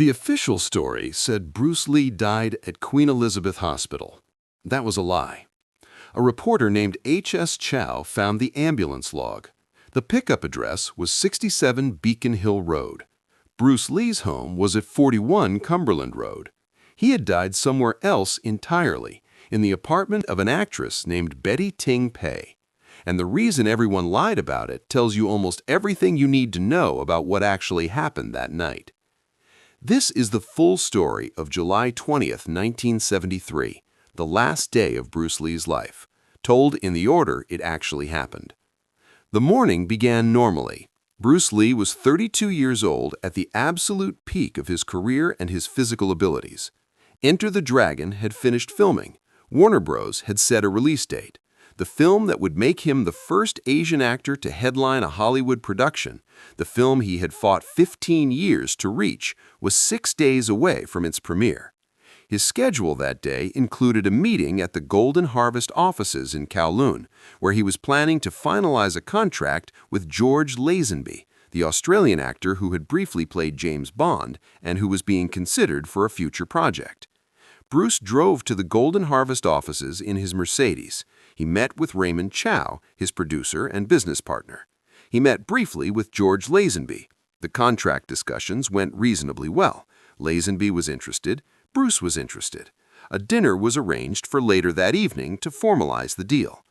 The official story said Bruce Lee died at Queen Elizabeth Hospital. That was a lie. A reporter named H.S. Chow found the ambulance log. The pickup address was 67 Beacon Hill Road. Bruce Lee's home was at 41 Cumberland Road. He had died somewhere else entirely, in the apartment of an actress named Betty Ting Pei. And the reason everyone lied about it tells you almost everything you need to know about what actually happened that night. This is the full story of July 20th, 1973, the last day of Bruce Lee's life, told in the order it actually happened. The morning began normally. Bruce Lee was 32 years old at the absolute peak of his career and his physical abilities. Enter the Dragon had finished filming. Warner Bros. Had set a release date. The film that would make him the first Asian actor to headline a Hollywood production, the film he had fought 15 years to reach, was 6 days away from its premiere. His schedule that day included a meeting at the Golden Harvest offices in Kowloon, where he was planning to finalize a contract with George Lazenby, the Australian actor who had briefly played James Bond and who was being considered for a future project. Bruce drove to the Golden Harvest offices in his Mercedes. He met with Raymond Chow, his producer and business partner. He met briefly with George Lazenby. The contract discussions went reasonably well. Lazenby was interested. Bruce was interested. A dinner was arranged for later that evening to formalize the deal.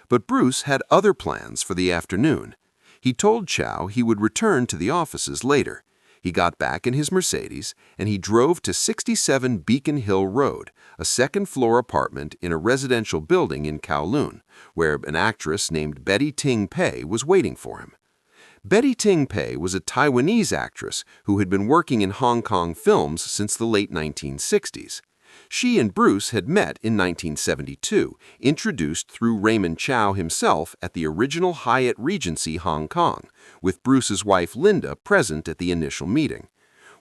But Bruce had other plans for the afternoon. He told Chow he would return to the offices later. He got back in his Mercedes, and he drove to 67 Beacon Hill Road, a second-floor apartment in a residential building in Kowloon, where an actress named Betty Ting Pei was waiting for him. Betty Ting Pei was a Taiwanese actress who had been working in Hong Kong films since the late 1960s. She and Bruce had met in 1972, introduced through Raymond Chow himself at the original Hyatt Regency Hong Kong, with Bruce's wife Linda present at the initial meeting.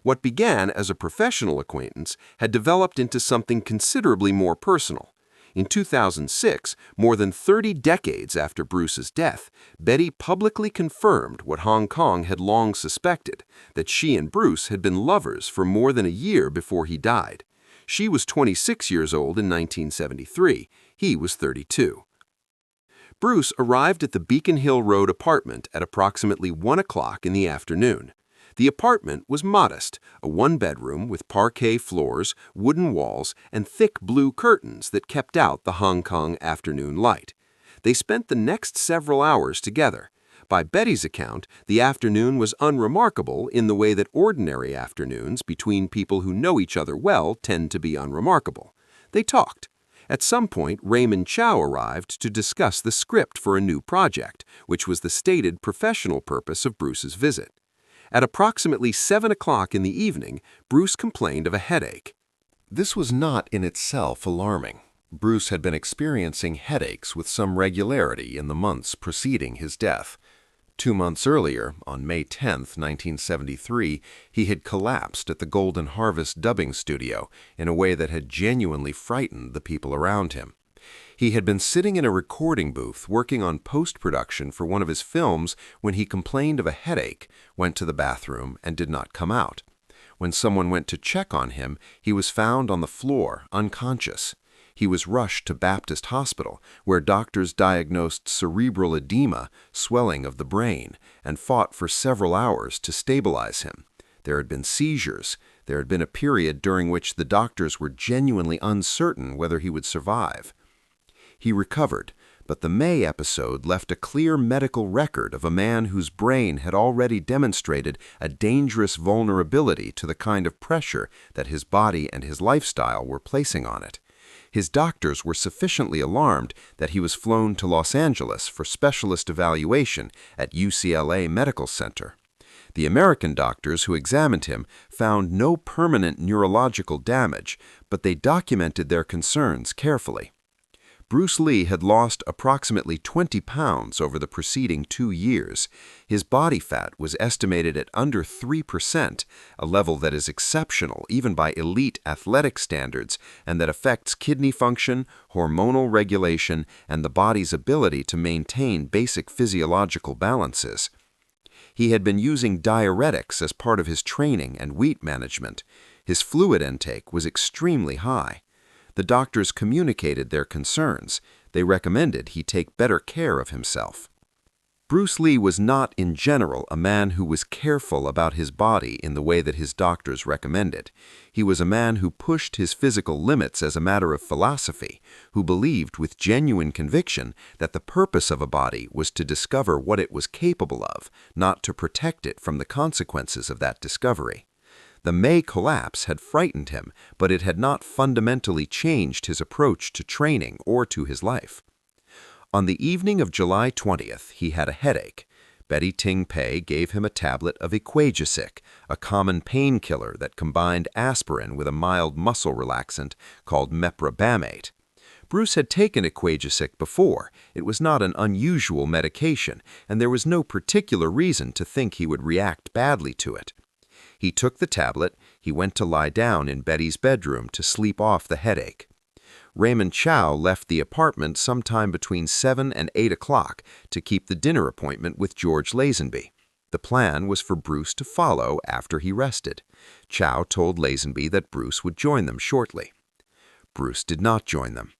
What began as a professional acquaintance had developed into something considerably more personal. In 2006, more than 30 decades after Bruce's death, Betty publicly confirmed what Hong Kong had long suspected, that she and Bruce had been lovers for more than a year before he died. She was 26 years old in 1973. He was 32. Bruce arrived at the Beacon Hill Road apartment at approximately 1 o'clock in the afternoon. The apartment was modest, a one-bedroom with parquet floors, wooden walls, and thick blue curtains that kept out the Hong Kong afternoon light. They spent the next several hours together. By Betty's account, the afternoon was unremarkable in the way that ordinary afternoons between people who know each other well tend to be unremarkable. They talked. At some point, Raymond Chow arrived to discuss the script for a new project, which was the stated professional purpose of Bruce's visit. At approximately 7 o'clock in the evening, Bruce complained of a headache. This was not in itself alarming. Bruce had been experiencing headaches with some regularity in the months preceding his death. 2 months earlier, on May 10, 1973, he had collapsed at the Golden Harvest dubbing studio in a way that had genuinely frightened the people around him. He had been sitting in a recording booth working on post-production for one of his films when he complained of a headache, went to the bathroom, and did not come out. When someone went to check on him, he was found on the floor, unconscious. He was rushed to Baptist Hospital, where doctors diagnosed cerebral edema, swelling of the brain, and fought for several hours to stabilize him. There had been seizures. There had been a period during which the doctors were genuinely uncertain whether he would survive. He recovered, but the May episode left a clear medical record of a man whose brain had already demonstrated a dangerous vulnerability to the kind of pressure that his body and his lifestyle were placing on it. His doctors were sufficiently alarmed that he was flown to Los Angeles for specialist evaluation at UCLA Medical Center. The American doctors who examined him found no permanent neurological damage, but they documented their concerns carefully. Bruce Lee had lost approximately 20 pounds over the preceding 2 years. His body fat was estimated at under 3%, a level that is exceptional even by elite athletic standards and that affects kidney function, hormonal regulation, and the body's ability to maintain basic physiological balances. He had been using diuretics as part of his training and weight management. His fluid intake was extremely high. The doctors communicated their concerns. They recommended he take better care of himself. Bruce Lee was not, in general, a man who was careful about his body in the way that his doctors recommended. He was a man who pushed his physical limits as a matter of philosophy, who believed with genuine conviction that the purpose of a body was to discover what it was capable of, not to protect it from the consequences of that discovery. The May collapse had frightened him, but it had not fundamentally changed his approach to training or to his life. On the evening of July 20th, he had a headache. Betty Ting Pei gave him a tablet of Equagesic, a common painkiller that combined aspirin with a mild muscle relaxant called meprobamate. Bruce had taken Equagesic before. It was not an unusual medication, and there was no particular reason to think he would react badly to it. He took the tablet. He went to lie down in Betty's bedroom to sleep off the headache. Raymond Chow left the apartment sometime between 7 and 8 o'clock to keep the dinner appointment with George Lazenby. The plan was for Bruce to follow after he rested. Chow told Lazenby that Bruce would join them shortly. Bruce did not join them.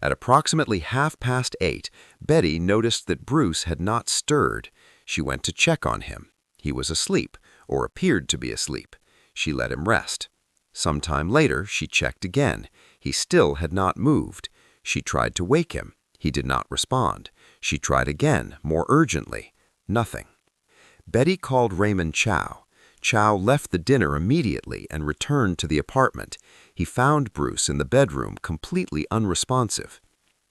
At approximately 8:30, Betty noticed that Bruce had not stirred. She went to check on him. He was asleep, or appeared to be asleep. She let him rest. Some time later, she checked again. He still had not moved. She tried to wake him. He did not respond. She tried again, more urgently. Nothing. Betty called Raymond Chow. Chow left the dinner immediately and returned to the apartment. He found Bruce in the bedroom, completely unresponsive.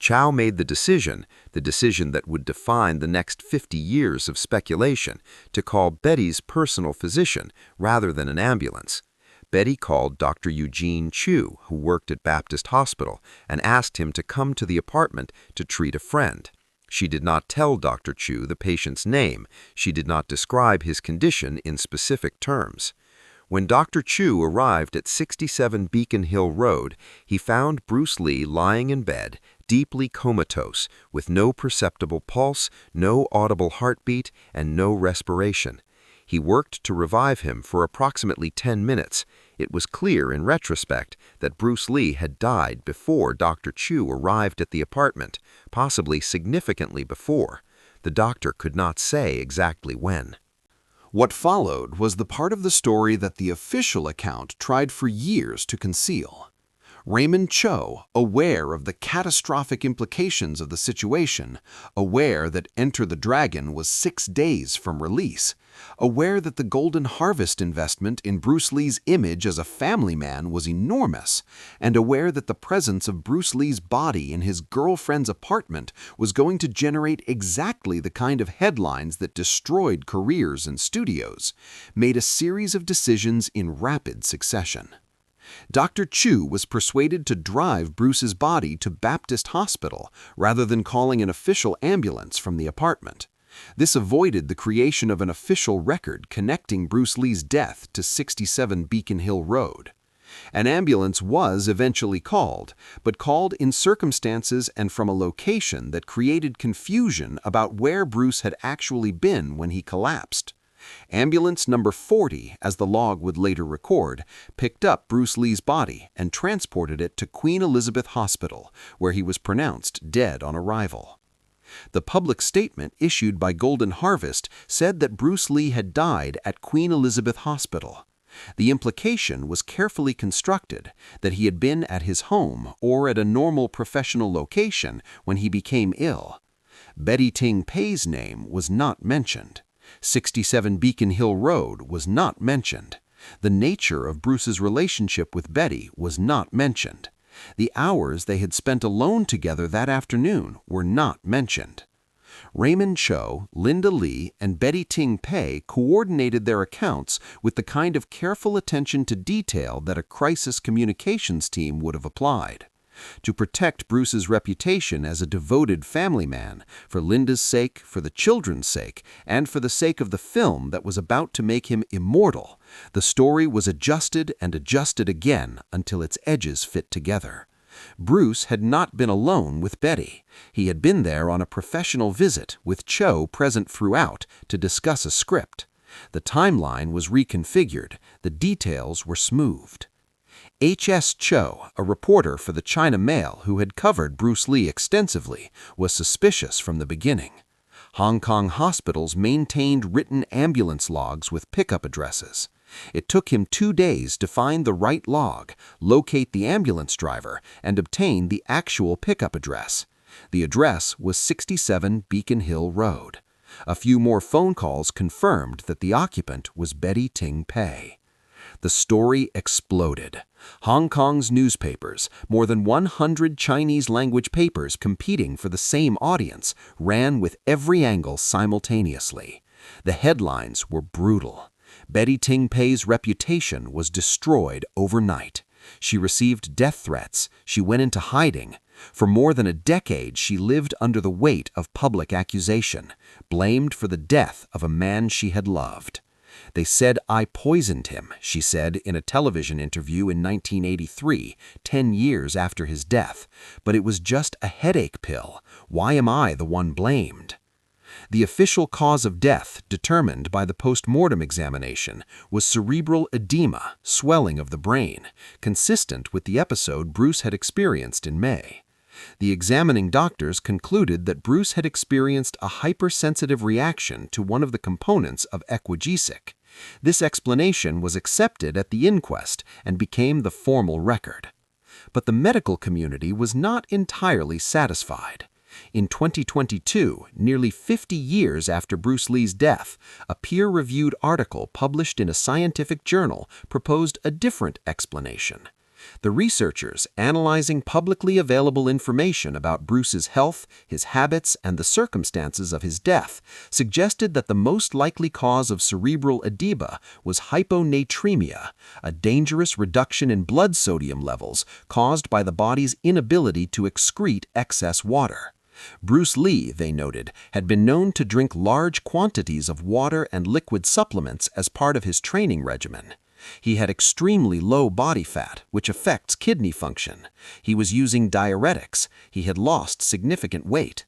Chow made the decision that would define the next 50 years of speculation, to call Betty's personal physician rather than an ambulance. Betty called Dr. Eugene Chu, who worked at Baptist Hospital, and asked him to come to the apartment to treat a friend. She did not tell Dr. Chu the patient's name. She did not describe his condition in specific terms. When Dr. Chu arrived at 67 Beacon Hill Road, he found Bruce Lee lying in bed, deeply comatose, with no perceptible pulse, no audible heartbeat, and no respiration. He worked to revive him for approximately 10 minutes. It was clear in retrospect that Bruce Lee had died before Dr. Chu arrived at the apartment, possibly significantly before. The doctor could not say exactly when. What followed was the part of the story that the official account tried for years to conceal. Raymond Cho, aware of the catastrophic implications of the situation, aware that Enter the Dragon was 6 days from release, aware that the Golden Harvest investment in Bruce Lee's image as a family man was enormous, and aware that the presence of Bruce Lee's body in his girlfriend's apartment was going to generate exactly the kind of headlines that destroyed careers and studios, made a series of decisions in rapid succession. Dr. Chu was persuaded to drive Bruce's body to Baptist Hospital rather than calling an official ambulance from the apartment. This avoided the creation of an official record connecting Bruce Lee's death to 67 Beacon Hill Road. An ambulance was eventually called, but called in circumstances and from a location that created confusion about where Bruce had actually been when he collapsed. Ambulance number 40, as the log would later record, picked up Bruce Lee's body and transported it to Queen Elizabeth Hospital, where he was pronounced dead on arrival. The public statement issued by Golden Harvest said that Bruce Lee had died at Queen Elizabeth Hospital. The implication was carefully constructed that he had been at his home or at a normal professional location when he became ill. Betty Ting Pei's name was not mentioned. 67 Beacon Hill Road was not mentioned. The nature of Bruce's relationship with Betty was not mentioned. The hours they had spent alone together that afternoon were not mentioned. Raymond Cho, Linda Lee, and Betty Ting Pei coordinated their accounts with the kind of careful attention to detail that a crisis communications team would have applied. To protect Bruce's reputation as a devoted family man, for Linda's sake, for the children's sake, and for the sake of the film that was about to make him immortal, the story was adjusted and adjusted again until its edges fit together. Bruce had not been alone with Betty. He had been there on a professional visit with Cho present throughout to discuss a script. The timeline was reconfigured, the details were smoothed. H.S. Cho, a reporter for the China Mail who had covered Bruce Lee extensively, was suspicious from the beginning. Hong Kong hospitals maintained written ambulance logs with pickup addresses. It took him 2 days to find the right log, locate the ambulance driver, and obtain the actual pickup address. The address was 67 Beacon Hill Road. A few more phone calls confirmed that the occupant was Betty Ting Pei. The story exploded. Hong Kong's newspapers, more than 100 Chinese-language papers competing for the same audience, ran with every angle simultaneously. The headlines were brutal. Betty Ting Pei's reputation was destroyed overnight. She received death threats. She went into hiding. For more than a decade, she lived under the weight of public accusation, blamed for the death of a man she had loved. They said I poisoned him, she said in a television interview in 1983, 10 years after his death. But it was just a headache pill. Why am I the one blamed? The official cause of death, determined by the post-mortem examination, was cerebral edema, swelling of the brain, consistent with the episode Bruce had experienced in May. The examining doctors concluded that Bruce had experienced a hypersensitive reaction to one of the components of equagesic. This explanation was accepted at the inquest and became the formal record. But the medical community was not entirely satisfied. In 2022, nearly 50 years after Bruce Lee's death, a peer-reviewed article published in a scientific journal proposed a different explanation. The researchers, analyzing publicly available information about Bruce's health, his habits, and the circumstances of his death, suggested that the most likely cause of cerebral edema was hyponatremia, a dangerous reduction in blood sodium levels caused by the body's inability to excrete excess water. Bruce Lee, they noted, had been known to drink large quantities of water and liquid supplements as part of his training regimen. He had extremely low body fat, which affects kidney function. He was using diuretics. He had lost significant weight.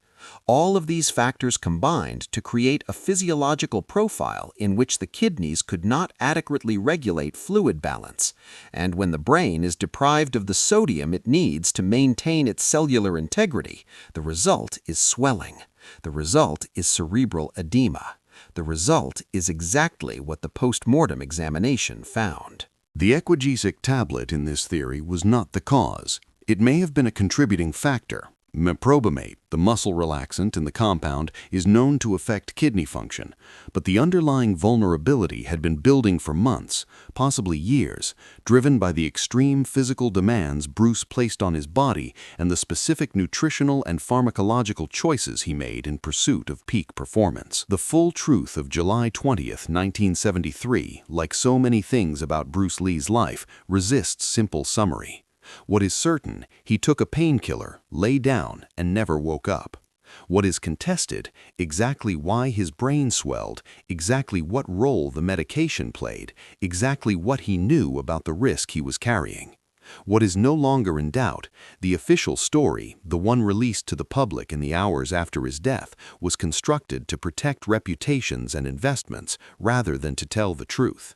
All of these factors combined to create a physiological profile in which the kidneys could not adequately regulate fluid balance. And when the brain is deprived of the sodium it needs to maintain its cellular integrity, the result is swelling. The result is cerebral edema. The result is exactly what the post-mortem examination found. The equagesic tablet in this theory was not the cause. It may have been a contributing factor. Meprobamate, the muscle relaxant in the compound, is known to affect kidney function, but the underlying vulnerability had been building for months, possibly years, driven by the extreme physical demands Bruce placed on his body and the specific nutritional and pharmacological choices he made in pursuit of peak performance. The full truth of July 20th, 1973, like so many things about Bruce Lee's life, resists simple summary. What is certain, he took a painkiller, lay down, and never woke up. What is contested, exactly why his brain swelled, exactly what role the medication played, exactly what he knew about the risk he was carrying. What is no longer in doubt, the official story, the one released to the public in the hours after his death, was constructed to protect reputations and investments rather than to tell the truth.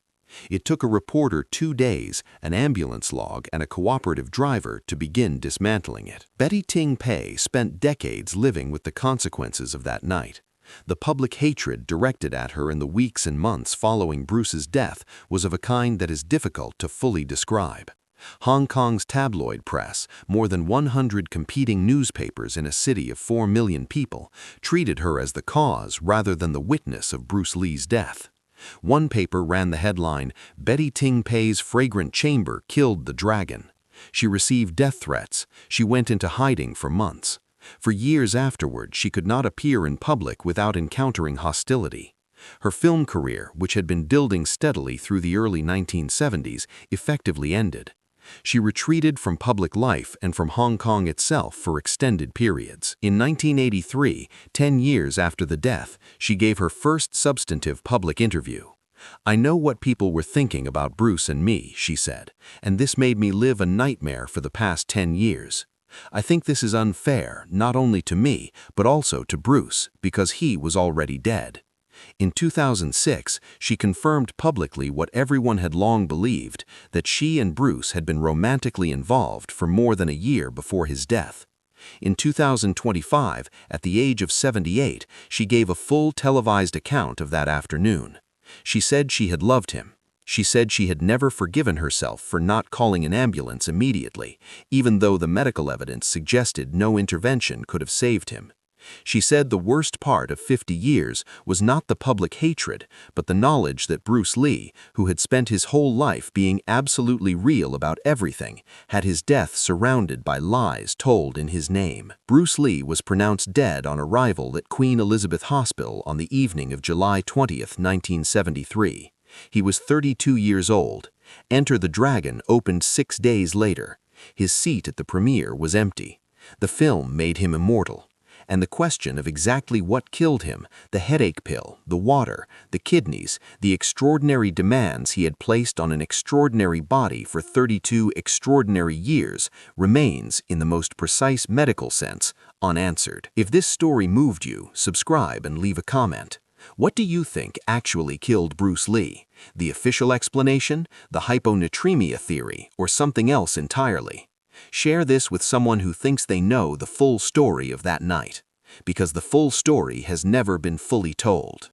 It took a reporter 2 days, an ambulance log, and a cooperative driver to begin dismantling it. Betty Ting Pei spent decades living with the consequences of that night. The public hatred directed at her in the weeks and months following Bruce's death was of a kind that is difficult to fully describe. Hong Kong's tabloid press, more than 100 competing newspapers in a city of 4 million people, treated her as the cause rather than the witness of Bruce Lee's death. One paper ran the headline, "Betty Ting Pei's fragrant chamber killed the dragon." She received death threats. She went into hiding for months. For years afterward, she could not appear in public without encountering hostility. Her film career, which had been building steadily through the early 1970s, effectively ended. She retreated from public life and from Hong Kong itself for extended periods. In 1983, 10 years after the death, she gave her first substantive public interview. "I know what people were thinking about Bruce and me," she said, "and this made me live a nightmare for the past 10 years. I think this is unfair, not only to me, but also to Bruce, because he was already dead." In 2006, she confirmed publicly what everyone had long believed, that she and Bruce had been romantically involved for more than a year before his death. In 2025, at the age of 78, she gave a full televised account of that afternoon. She said she had loved him. She said she had never forgiven herself for not calling an ambulance immediately, even though the medical evidence suggested no intervention could have saved him. She said the worst part of 50 years was not the public hatred, but the knowledge that Bruce Lee, who had spent his whole life being absolutely real about everything, had his death surrounded by lies told in his name. Bruce Lee was pronounced dead on arrival at Queen Elizabeth Hospital on the evening of July 20th, 1973. He was 32 years old. Enter the Dragon opened 6 days later. His seat at the premiere was empty. The film made him immortal. And the question of exactly what killed him, the headache pill, the water, the kidneys, the extraordinary demands he had placed on an extraordinary body for 32 extraordinary years, remains, in the most precise medical sense, unanswered. If this story moved you, subscribe and leave a comment. What do you think actually killed Bruce Lee? The official explanation, the hyponatremia theory, or something else entirely? Share this with someone who thinks they know the full story of that night, because the full story has never been fully told.